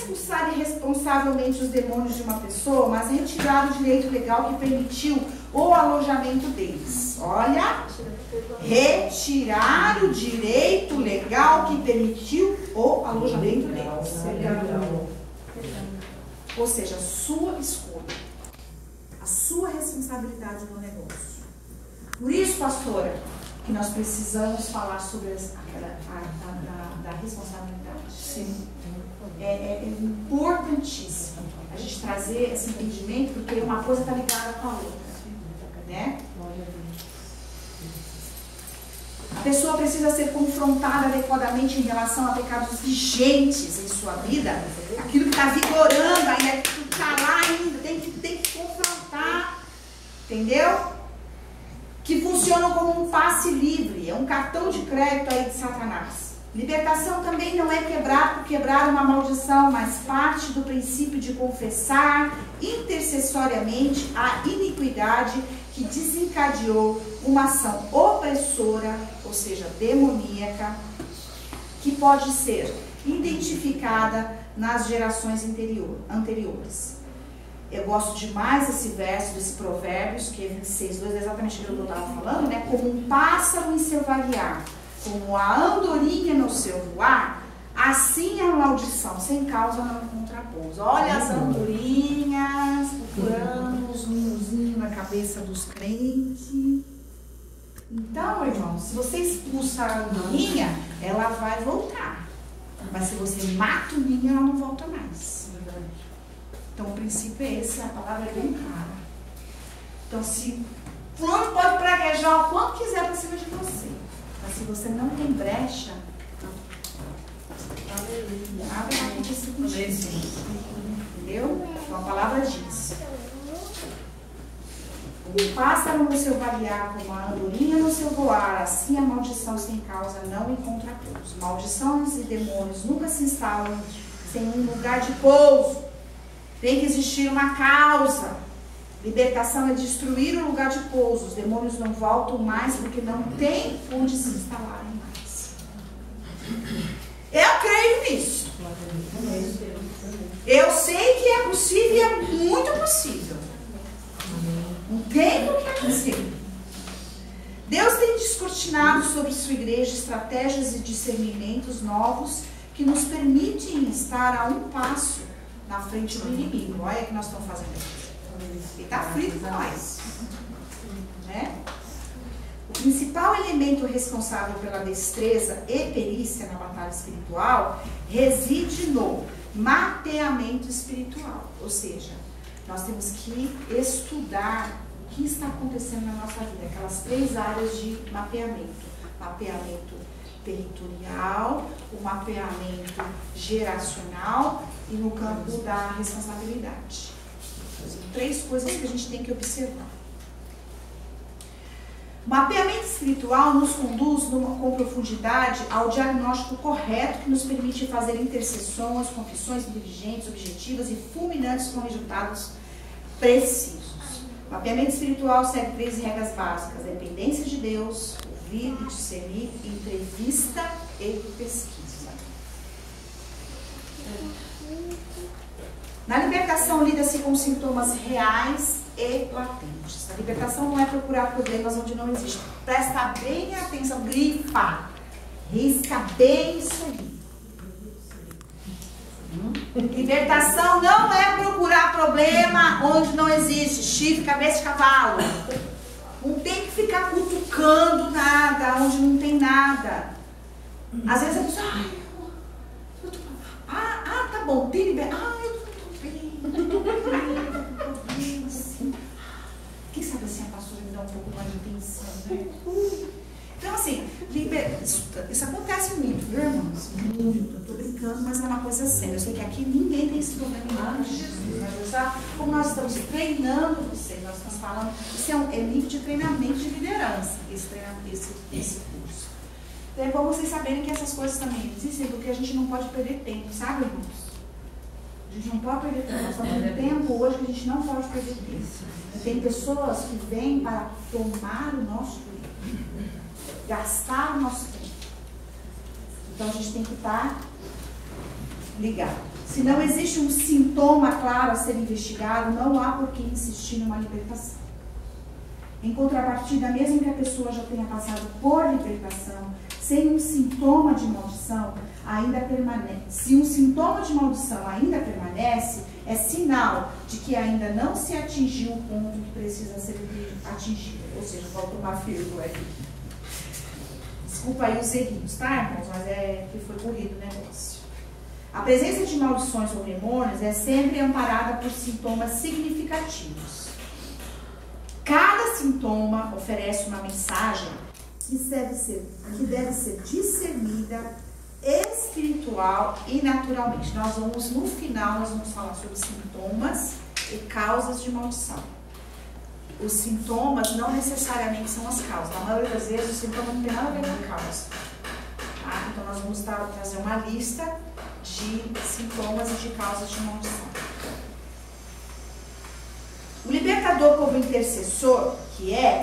expulsar irresponsavelmente os demônios de uma pessoa, mas retirar o direito legal que permitiu o alojamento deles. Olha, retirar o direito legal que permitiu o alojamento deles. Ou seja, a sua escolha, a sua responsabilidade no negócio. Por isso, pastora, que nós precisamos falar sobre da responsabilidade. Sim. É importantíssimo a gente trazer esse entendimento, porque uma coisa está ligada com a outra, né? A pessoa precisa ser confrontada adequadamente em relação a pecados vigentes em sua vida. Aquilo que está vigorando ainda, que está lá ainda, tem que confrontar, entendeu? Que funcionam como um passe livre, é um cartão de crédito aí de Satanás. Libertação também não é quebrar por quebrar uma maldição, mas parte do princípio de confessar intercessoriamente a iniquidade que desencadeou uma ação opressora, ou seja, demoníaca, que pode ser identificada nas gerações anteriores. Eu gosto demais desse verso, desse Provérbios, que é 26:2, exatamente o que eu estava falando, né? Como um pássaro em seu vaguear, como a andorinha no seu voar, assim a maldição sem causa não encontra pouso. Olha as andorinhas procurando os ninhozinhos na cabeça dos crentes. Então, irmão, se você expulsa a andorinha, ela vai voltar. Mas se você mata o ninho, ela não volta mais. Então, o princípio é esse, a palavra é bem clara. Então, se fulano pode praguejar o quanto quiser para cima de você, mas se você não tem brecha, nada vai acontecer contigo. Entendeu? Então, a palavra diz: o pássaro no seu vaguear, como a andorinha no seu voar, assim a maldição sem causa não encontra pouso. Maldições e demônios nunca se instalam sem um lugar de pouso. Tem que existir uma causa. Libertação é destruir o lugar de pouso. Os demônios não voltam mais porque não tem onde se instalarem mais. Eu creio nisso. Eu sei que é possível e é muito possível. Não tem porque é possível. Deus tem descortinado sobre sua igreja estratégias e discernimentos novos que nos permitem estar a um passo na frente do inimigo. Olha o que nós estamos fazendo aqui. Ele está frito com nós. Né? O principal elemento responsável pela destreza e perícia na batalha espiritual reside no mapeamento espiritual. Ou seja, nós temos que estudar o que está acontecendo na nossa vida. Aquelas 3 áreas de mapeamento. Mapeamento territorial, o mapeamento geracional e no campo da responsabilidade. São 3 coisas que a gente tem que observar. O mapeamento espiritual nos conduz com profundidade ao diagnóstico correto que nos permite fazer intercessões, confissões inteligentes, objetivas e fulminantes com resultados precisos. O mapeamento espiritual segue 3 regras básicas: dependência de Deus, ouvir e discernir, entrevista e pesquisa. Na libertação, lida-se com sintomas reais e latentes. A libertação não é procurar problemas onde não existe. Presta bem atenção, grifa, risca bem isso aí. Libertação não é procurar problema onde não existe. Chifre, cabeça de cavalo. Não tem que ficar cutucando nada onde não tem nada. Às vezes a pessoa, tá bom, tem liberdade. Eu tô bem. Assim. Quem sabe assim a pastora me dá um pouco mais de atenção, né? Então assim, isso acontece muito, viu, irmãos? Muito. Eu tô brincando, mas é uma coisa séria. Eu sei que aqui ninguém tem esse problema em nome de Jesus. Mas já, como nós estamos treinando vocês, nós estamos falando, isso é nível de treinamento de liderança, esse curso. Então é bom vocês saberem que essas coisas também existem, porque a gente não pode perder tempo, sabe, irmãos? A gente não pode perder tempo. Nós estamos tendo tempo hoje que a gente não pode perder tempo. Tem pessoas que vêm para tomar o nosso tempo, gastar o nosso tempo. Então a gente tem que estar ligado. Se não existe um sintoma claro a ser investigado, não há por que insistir numa libertação. Em contrapartida, mesmo que a pessoa já tenha passado por libertação, sem um sintoma de maldição, ainda permanece. Se um sintoma de maldição ainda permanece, é sinal de que ainda não se atingiu o ponto que precisa ser atingido. Ou seja, falta uma vírgula aqui. Desculpa aí os errinhos, tá, irmãos? Mas é que foi corrido o negócio. A presença de maldições ou demônios é sempre amparada por sintomas significativos. Cada sintoma oferece uma mensagem que deve ser discernida espiritual e naturalmente. No final, nós vamos falar sobre sintomas e causas de maldição. Os sintomas não necessariamente são as causas. Na maioria das vezes, o sintoma não tem nada a ver com a causa. Tá? Então, nós vamos trazer uma lista de sintomas e de causas de maldição. O libertador como intercessor,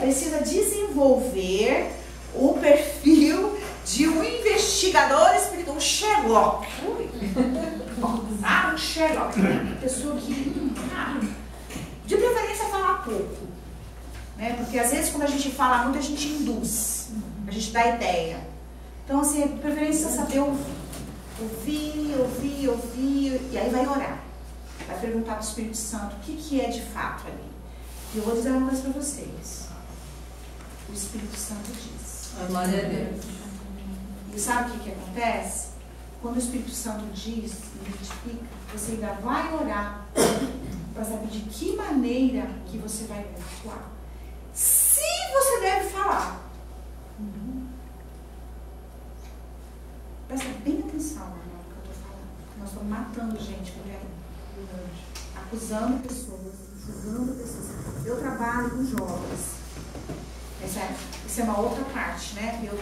precisa desenvolver o perfil de um investigador espiritual, um Sherlock. Um Sherlock. Uma pessoa que, de preferência, fala pouco. Né? Porque às vezes quando a gente fala muito, a gente induz. A gente dá ideia. Então, assim, de preferência saber ouvir, e aí vai orar. Vai perguntar para o Espírito Santo o que é de fato ali. E eu vou dizer uma coisa para vocês. O Espírito Santo diz. Glória a Deus. E sabe o que acontece? Quando o Espírito Santo diz, identifica, você ainda vai orar para saber de que maneira que você vai atuar. Se você deve falar. Presta bem atenção no que eu estou falando. Nós estamos matando gente por aí. Acusando pessoas, julgando pessoas. Eu trabalho com jovens. Isso é uma outra parte, né? Eu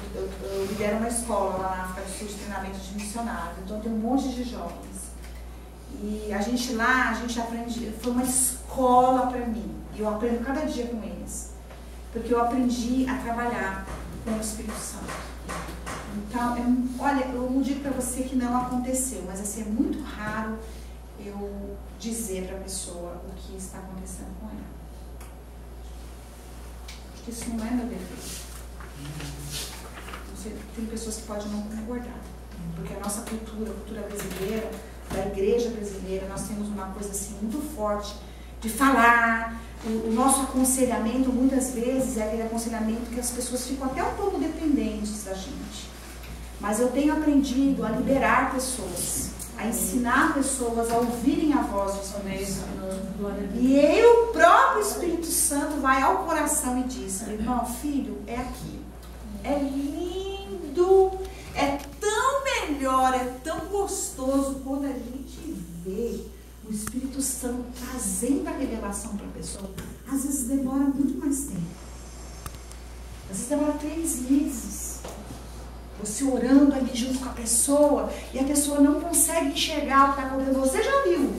lidero uma escola lá na África do Sul de treinamento de missionários. Então tem um monte de jovens. E a gente aprende, foi uma escola para mim. E eu aprendo cada dia com eles. Porque eu aprendi a trabalhar com o Espírito Santo. Então, olha, eu não digo para você que não aconteceu, mas assim, é muito raro eu dizer para a pessoa o que está acontecendo com ela. Porque isso não é meu defeito. Tem pessoas que podem não concordar. Porque a nossa cultura, a cultura brasileira, da igreja brasileira, nós temos uma coisa assim muito forte de falar. O nosso aconselhamento, muitas vezes, é aquele aconselhamento que as pessoas ficam até um pouco dependentes da gente. Mas eu tenho aprendido a liberar pessoas, a ensinar pessoas a ouvirem a voz do Espírito Santo. E aí o próprio Espírito Santo vai ao coração e diz: irmão, filho, é aqui. É lindo, é tão melhor, é tão gostoso quando a gente vê o Espírito Santo trazendo a revelação para a pessoa. Às vezes demora muito mais tempo. Às vezes demora 3 meses. Você orando ali junto com a pessoa e a pessoa não consegue enxergar o que está acontecendo. Você já viu?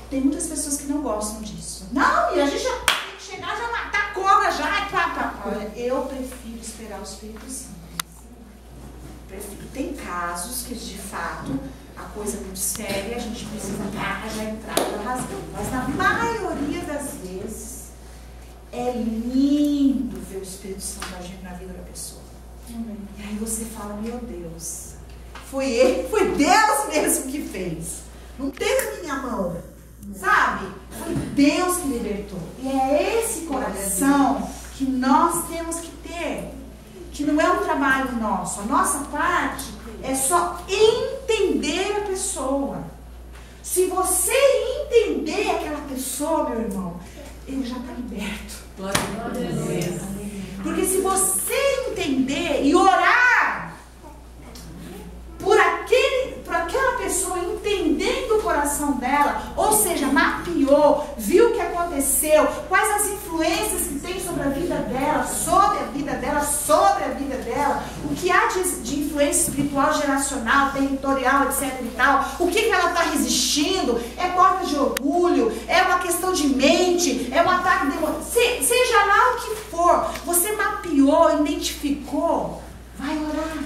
Tem muitas pessoas que não gostam disso. Não, e a gente já tem que chegar, já matar a cobra já. Olha, eu prefiro esperar o Espírito Santo. Tem casos que, de fato, a coisa é muito séria, a gente precisa já entrar rasgando. Mas na maioria das vezes, é lindo ver o Espírito Santo agindo na vida da pessoa. E aí você fala: meu Deus, foi Deus mesmo que fez. Não teve minha mão, sabe? Foi Deus que libertou. E é esse coração que nós temos que ter. Que não é um trabalho nosso. A nossa parte é só entender a pessoa. Se você entender aquela pessoa, meu irmão, ele já está liberto. Glória a Deus. Porque se você entender e orar por aquela pessoa, entendendo o coração dela, ou seja, mapeou, viu o que aconteceu, quais as influências que tem sobre a vida dela, sobre a vida dela, o que há de influência espiritual, geracional, territorial, etc e tal, o que ela está resistindo, é porta de orgulho, é uma questão de mente, é um ataque demoníaco, seja lá o que for, você mapeou, identificou, vai orar.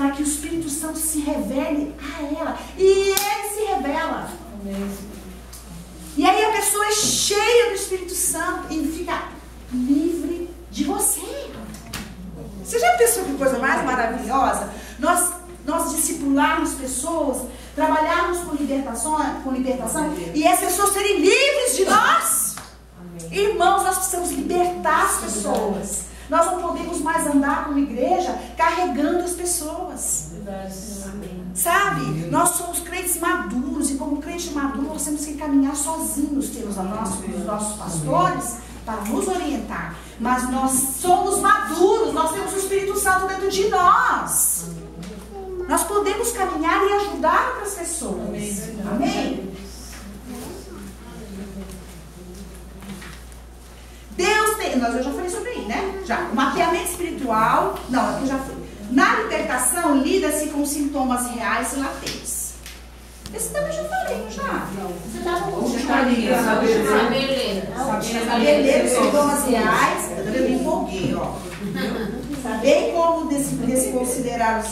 para que o Espírito Santo se revele a ela. E ele se revela. E aí a pessoa é cheia do Espírito Santo e fica livre de você. Você já pensou que coisa mais maravilhosa? Nós discipularmos pessoas, trabalharmos com libertação e as pessoas serem livres de nós. Amém. Irmãos, nós precisamos libertar as pessoas. Nós não podemos mais andar como igreja carregando as pessoas. Amém. Sabe? Nós somos crentes maduros e como crente maduro nós temos que caminhar sozinhos. Temos os nossos pastores para nos orientar. Mas nós somos maduros, nós temos o Espírito Santo dentro de nós. Nós podemos caminhar e ajudar outras pessoas. Amém? Deus tem... Eu já falei sobre aí, né? Já. O mapeamento espiritual... Não, aqui já foi. Na libertação, lida-se com sintomas reais e latentes. Esse também já falei, já. Você estava com saber ler os sintomas reais. Eu me empolguei, ó. Bem como desconsiderar os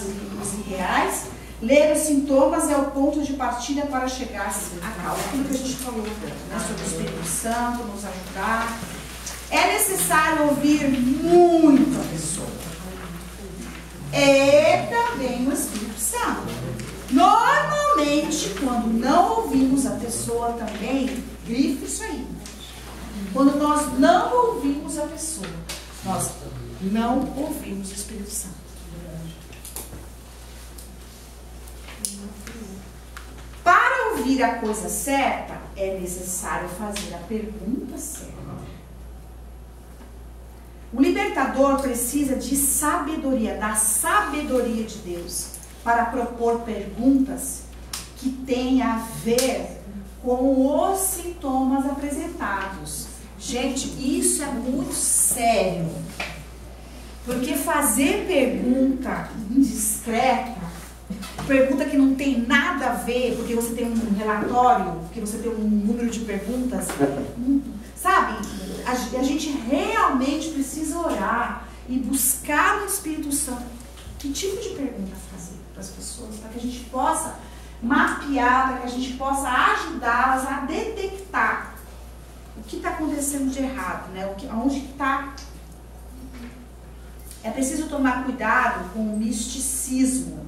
reais, ler os sintomas é o ponto de partida para chegar à causa. Aquilo que a gente falou, né, sobre o Espírito Santo, nos ajudar. É necessário ouvir muito a pessoa. E também o Espírito Santo. Normalmente, quando não ouvimos a pessoa também, grife isso aí. Quando nós não ouvimos a pessoa, nós não ouvimos o Espírito Santo. Para ouvir a coisa certa, é necessário fazer a pergunta certa. O libertador precisa de sabedoria, da sabedoria de Deus, para propor perguntas que têm a ver com os sintomas apresentados. Gente, isso é muito sério. Porque fazer pergunta indiscreta, pergunta que não tem nada a ver, porque você tem um relatório, porque você tem um número de perguntas, sabe? A gente realmente precisa orar e buscar no Espírito Santo que tipo de pergunta fazer para as pessoas, para que a gente possa mapear, para que a gente possa ajudá-las a detectar o que está acontecendo de errado, né? Onde está. É preciso tomar cuidado com o misticismo,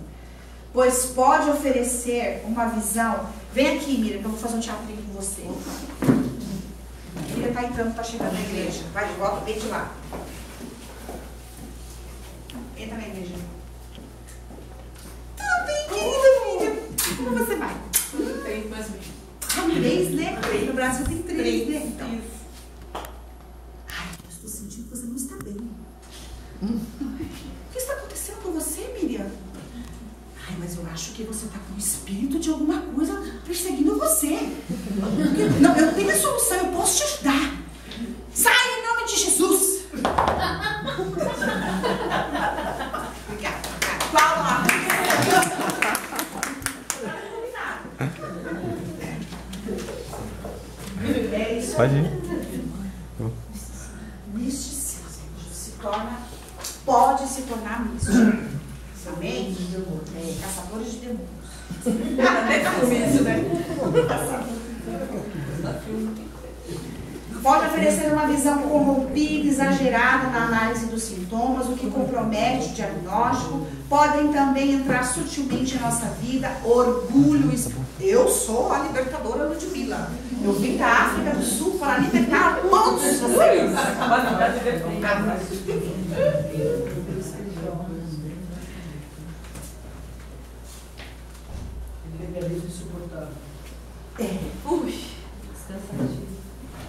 pois pode oferecer uma visão. Vem aqui, Miriam, que eu vou fazer um teatrinho com você. A Miriam está entrando, está chegando na igreja. Vai de volta, vem de lá. Entra na igreja. Tudo bem, querida Miriam? Como você vai? 3 mais 20. 3, né? No Brasil tem 3, né? Então. Ai, eu estou sentindo que você não está bem. O que está acontecendo com você, Miriam? Ai, mas eu acho que você está com o espírito de alguma coisa perseguindo você. Não, eu tenho a solução, eu posso te ajudar. Sai em nome de Jesus. Obrigada. Fala lá. É isso. Pode ir. Misticismo pode se tornar místico. Amém? Caçadores de demônios. Pode oferecer uma visão corrompida, exagerada na análise dos sintomas, o que compromete o diagnóstico. Podem também entrar sutilmente em nossa vida orgulho. Eu sou a libertadora Ludmila. Eu vim da África do Sul para libertar todos vocês.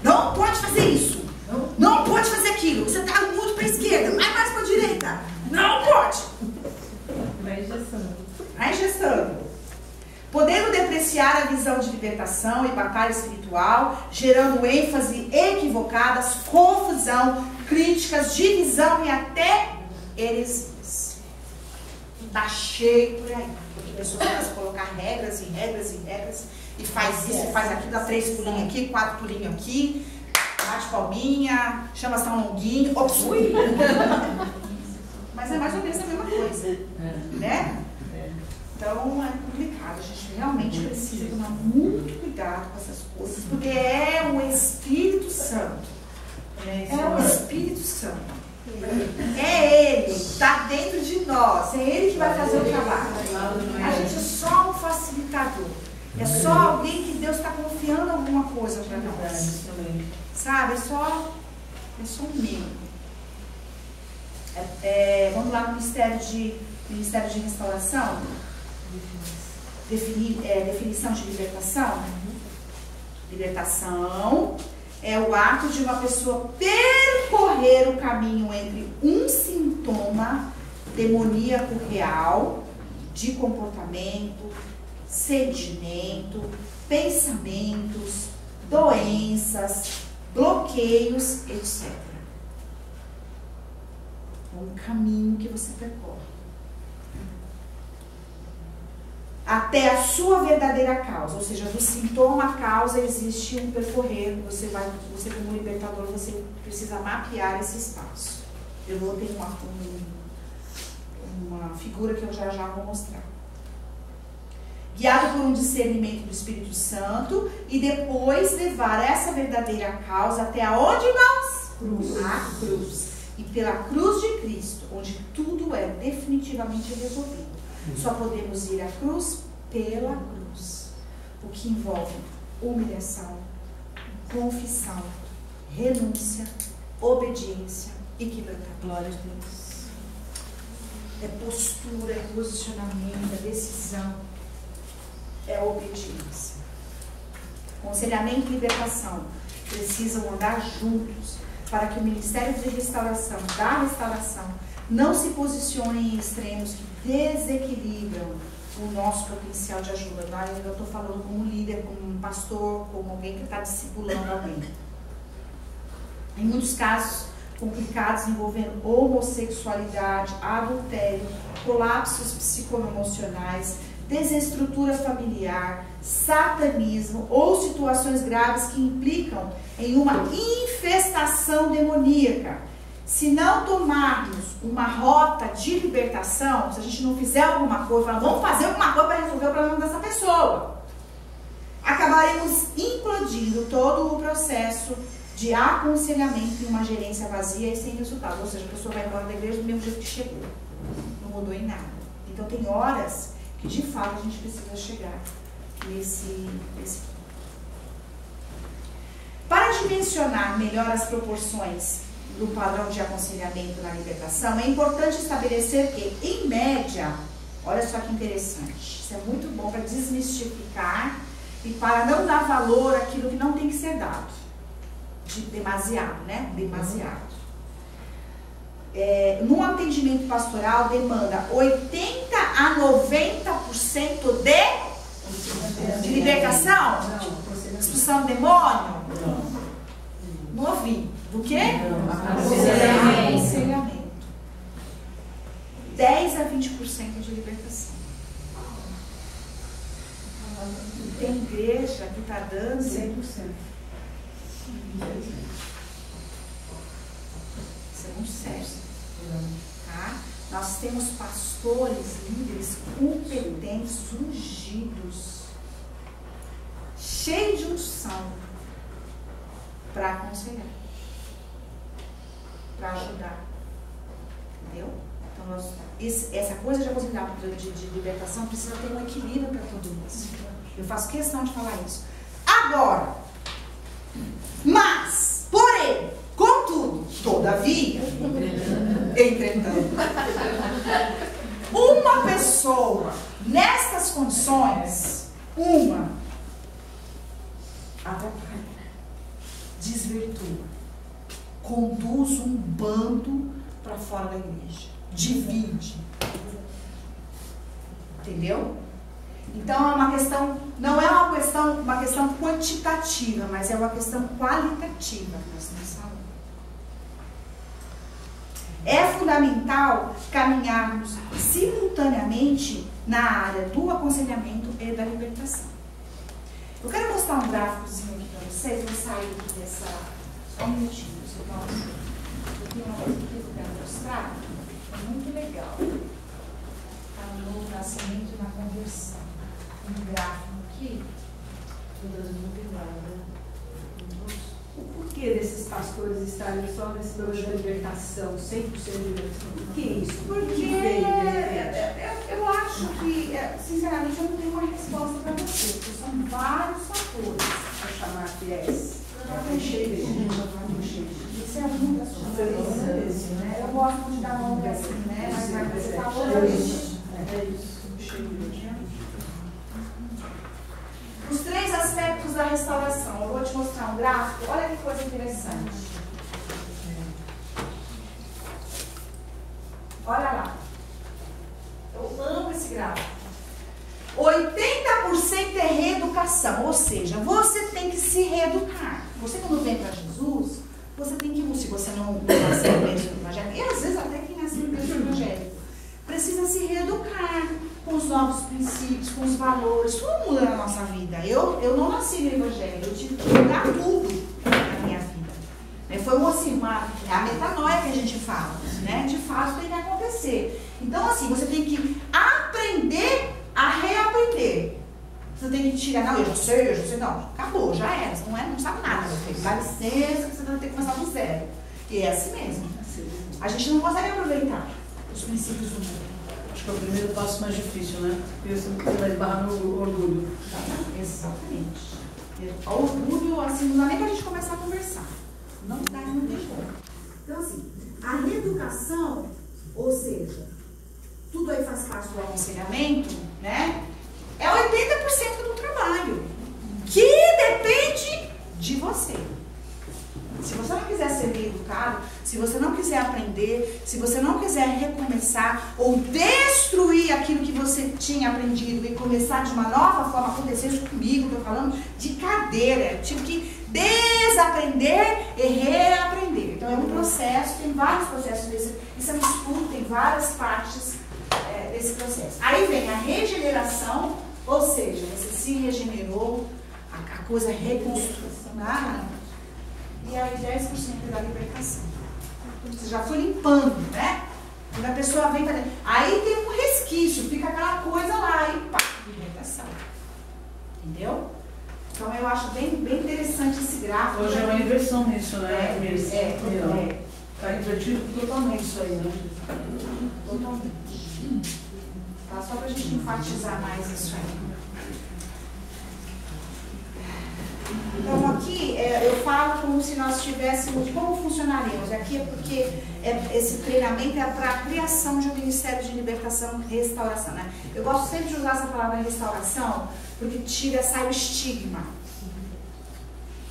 Não pode fazer isso. Não pode fazer aquilo. Você está muito para a esquerda, mais para a direita. Não pode. Vai engessando. Podendo depreciar a visão de libertação e batalha espiritual, gerando ênfase equivocadas, confusão, críticas, divisão e até heresias. Está cheio por aí. Porque pessoas começam a colocar regras e regras e regras. E faz isso, faz aquilo, dá 3 pulinhos aqui, 4 pulinhos aqui, bate palminha, chama São Longuinho, ui! Mas é mais ou menos a mesma coisa, né? Então é complicado, a gente realmente precisa tomar muito cuidado com essas coisas, porque é o Espírito Santo. É o Espírito Santo. É Ele, está dentro de nós, é Ele que vai fazer o trabalho. A gente é só um facilitador. É só alguém que Deus está confiando alguma coisa para nós. Sabe? É só um meio. Vamos lá no Ministério de Restauração. Definição de libertação. Libertação é o ato de uma pessoa percorrer o caminho entre um sintoma demoníaco real de comportamento, sentimento, pensamentos, doenças, bloqueios, etc. É um caminho que você percorre até a sua verdadeira causa, ou seja, do sintoma à causa existe um percorrer. Você como libertador, você precisa mapear esse espaço. Eu vou ter uma figura que eu já vou mostrar. Guiado por um discernimento do Espírito Santo e depois levar essa verdadeira causa até aonde, irmãos? A cruz. E pela cruz de Cristo, onde tudo é definitivamente resolvido. Só podemos ir à cruz pela cruz, o que envolve humilhação, confissão, renúncia, obediência e quebrantamento. Glória a Deus. É postura, é posicionamento, é decisão, é obediência. Aconselhamento e libertação precisam andar juntos para que o Ministério de Restauração, da restauração, não se posicione em extremos que desequilibram o nosso potencial de ajuda. Eu estou falando como líder, como um pastor, como alguém que está discipulando alguém. Em muitos casos complicados envolvendo homossexualidade, adultério, colapsos psicoemocionais, desestrutura familiar, satanismo ou situações graves que implicam em uma infestação demoníaca. Se não tomarmos uma rota de libertação, se a gente não fizer alguma coisa, falar, vamos fazer alguma coisa para resolver o problema dessa pessoa, acabaremos implodindo todo o processo de aconselhamento em uma gerência vazia e sem resultado. Ou seja, a pessoa vai embora da igreja do mesmo jeito que chegou. Não mudou em nada. Então tem horas que de fato a gente precisa chegar nesse ponto. Para dimensionar melhor as proporções do padrão de aconselhamento na libertação, é importante estabelecer que, em média, olha só que interessante, isso é muito bom para desmistificar e para não dar valor àquilo que não tem que ser dado. Demasiado, né? Demasiado. Num atendimento pastoral, demanda 80 a 90% de libertação? Expulsão do demônio? Não ouvi. Do quê? Aconselhamento. 10 a 20% de libertação. Tem igreja que está dando 100%. Isso é muito sério. Tá? Nós temos pastores, líderes competentes, ungidos, cheios de unção para aconselhar, para ajudar. Entendeu? Então, essa coisa de aconselhamento, de libertação, precisa ter um equilíbrio para tudo isso. Eu faço questão de falar isso. Agora, mas, porém, contudo, todavia, entretanto, uma pessoa nessas condições, atrapalha, desvirtua, conduz um bando para fora da igreja, divide. Entendeu? Então é uma questão, não é uma questão quantitativa, mas é uma questão qualitativa que nós estamos falando. É fundamental caminharmos simultaneamente na área do aconselhamento e da libertação. Eu quero mostrar um gráficozinho aqui para vocês, vou sair aqui dessa. Só um minutinho, eu tenho uma coisa aqui que eu quero mostrar, é muito legal. Tá novo nascimento e na conversão. Um gráfico aqui. O porquê desses pastores estarem só nesse programa de libertação, 100% de libertação? Por que isso? Porque eu acho que, sinceramente, eu não tenho uma resposta para você, porque são vários fatores Para chamar fiéis. Isso é muita coisa, né? Eu gosto de dar nome assim, né? Mas você falou isso. É isso. Os 3 aspectos da restauração. Eu vou te mostrar um gráfico. Olha que coisa interessante. Olha lá. Eu amo esse gráfico. 80% é reeducação, ou seja, você tem que se reeducar. Você, quando vem para Jesus, você tem que, se você não nasceu no berço do Evangelho, e às vezes até quem nasceu no berço do Evangelho, precisa se reeducar com os novos princípios, com os valores. Tudo muda na nossa vida. Eu não nasci no Evangelho, eu tive que mudar tudo na minha vida. Foi a metanoia que a gente fala, né? De fato tem que acontecer. Então, assim, você tem que aprender a reaprender. Você tem que tirar, não, eu já sei, não, acabou, já era, não sabe nada. Dá licença que você vai ter que começar do zero. E é assim mesmo. A gente não consegue aproveitar os princípios do mundo. Acho que é o primeiro passo mais difícil, né? Porque você vai esbarrar no orgulho. Exatamente. O orgulho, assim, não dá nem pra gente começar a conversar. Não tem como. Então, assim, a reeducação, ou seja, tudo aí faz parte do aconselhamento, né? É 80% do trabalho, que depende de você. Se você não quiser ser reeducado, se você não quiser aprender, se você não quiser recomeçar ou destruir aquilo que você tinha aprendido e começar de uma nova forma, aconteceu isso comigo, estou falando de cadeira, eu tive que desaprender e reaprender. Então é um processo, tem vários processos desse, isso é um estudo, tem várias partes desse processo. Aí vem a regeneração, ou seja, você se regenerou, a coisa reconstruída, e aí 10% da libertação. Você já foi limpando, né? Quando a pessoa vem para dentro. Aí tem um resquício, fica aquela coisa lá, e pá, libertação. Entendeu? Então eu acho bem interessante esse gráfico. Hoje é uma inversão nisso, né? Está refletido totalmente isso aí, né? Totalmente. Tá? Só para a gente enfatizar mais isso aí. Então aqui eu falo como se nós tivéssemos, como funcionaríamos. Aqui é porque esse treinamento é para a criação de um ministério de libertação e restauração, né? Eu gosto sempre de usar essa palavra restauração, porque sai o estigma,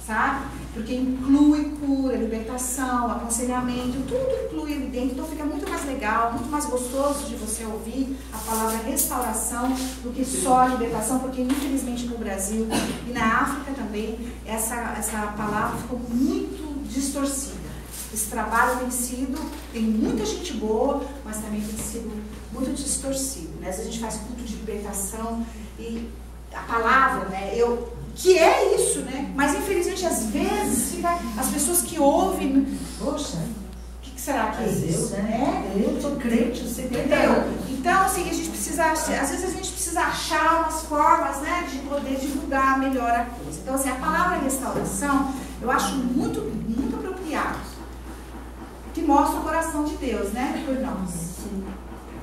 sabe? Porque inclui cura, libertação, aconselhamento, tudo inclui ali dentro, então fica muito mais legal, muito mais gostoso de você ouvir a palavra restauração do que só libertação, porque infelizmente no Brasil e na África também, essa palavra ficou muito distorcida. Esse trabalho tem muita gente boa, mas também tem sido muito distorcido, né? Às vezes a gente faz culto de libertação e a palavra, né, que é isso, né? Mas infelizmente às vezes as pessoas que ouvem, poxa, o que será que é isso, né? Eu sou crente, você entendeu? Então, assim, a gente precisa, às vezes a gente precisa achar umas formas, né, de poder divulgar melhor a coisa. Então, assim, a palavra restauração, eu acho muito, muito apropriado, que mostra o coração de Deus, né, por nós.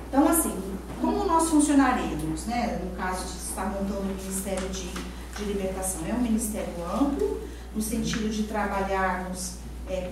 Então, assim, como nós funcionaremos, né, no caso de estar montando um ministério de libertação? É um ministério amplo, no sentido de trabalharmos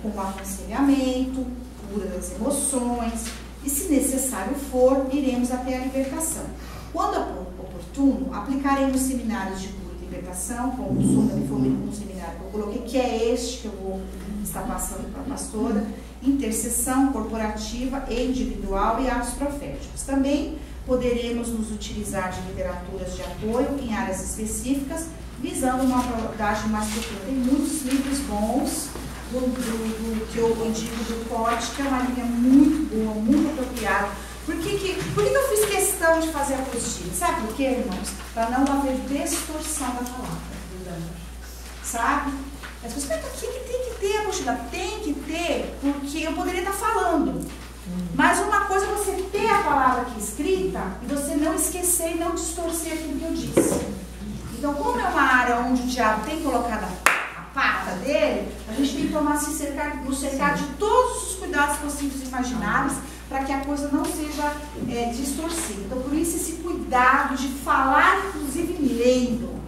com aconselhamento, cura das emoções, e se necessário for, iremos até a libertação. Quando oportuno, aplicaremos seminários de cura e libertação, como foi um seminário que eu coloquei, que é este que eu vou estar passando para a pastora, intercessão corporativa e individual e atos proféticos. Também poderemos nos utilizar de literaturas de apoio em áreas específicas, visando uma abordagem mais profunda. Tem muitos livros bons, que eu indico do POT, que é uma linha muito boa, muito apropriada. Por que eu fiz questão de fazer a apostila? Sabe por quê, irmãos? Para não haver distorção da palavra. Sabe? As pessoas, mas o que tem que ter a apostila? Tem que ter, porque eu poderia estar falando. Mas uma coisa é você ter a palavra aqui escrita e você não esquecer e não distorcer aquilo que eu disse. Então, como é uma área onde o diabo tem colocado a pata dele, a gente tem que nos cercar de todos os cuidados possíveis e imagináveis para que a coisa não seja distorcida. Então, por isso, esse cuidado de falar, inclusive lendo,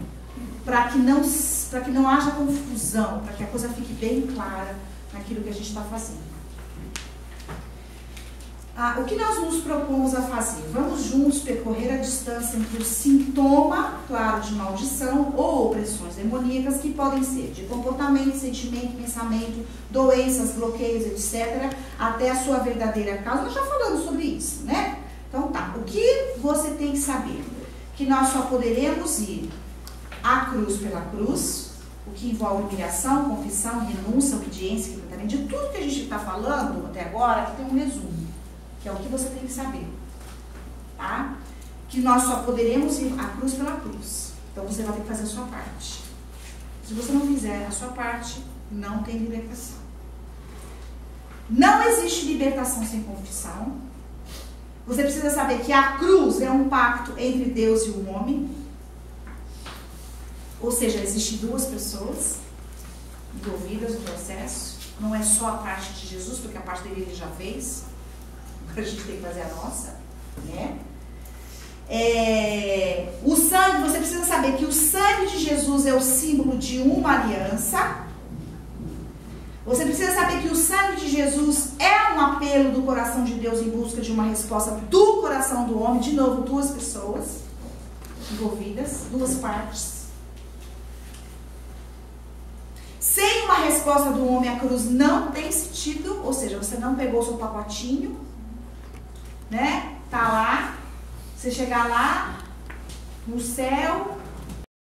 para que não haja confusão, para que a coisa fique bem clara naquilo que a gente está fazendo. O que nós nos propomos a fazer? Vamos juntos percorrer a distância entre o sintoma, claro, de maldição ou opressões demoníacas, que podem ser de comportamento, sentimento, pensamento, doenças, bloqueios, etc., até a sua verdadeira causa. Nós já falamos sobre isso, né? Então tá, o que você tem que saber? Que nós só poderemos ir à cruz pela cruz, o que envolve humilhação, confissão, renúncia, obediência, quebrantamento, de tudo que a gente está falando até agora, aqui tem um resumo. Que é o que você tem que saber, tá? Que nós só poderemos ir à cruz pela cruz. Então você vai ter que fazer a sua parte. Se você não fizer a sua parte, não tem libertação. Não existe libertação sem confissão. Você precisa saber que a cruz é um pacto entre Deus e o homem. Ou seja, existem duas pessoas envolvidas no processo. Não é só a parte de Jesus, porque a parte dele ele já fez. A gente tem que fazer a nossa, né? O sangue, você precisa saber que o sangue de Jesus é o símbolo de uma aliança. Você precisa saber que o sangue de Jesus é um apelo do coração de Deus em busca de uma resposta do coração do homem. De novo, duas pessoas envolvidas, duas partes. Sem uma resposta do homem, a cruz não tem sentido, ou seja, você não pegou o seu pacotinho, né? Tá lá, você chegar lá no céu,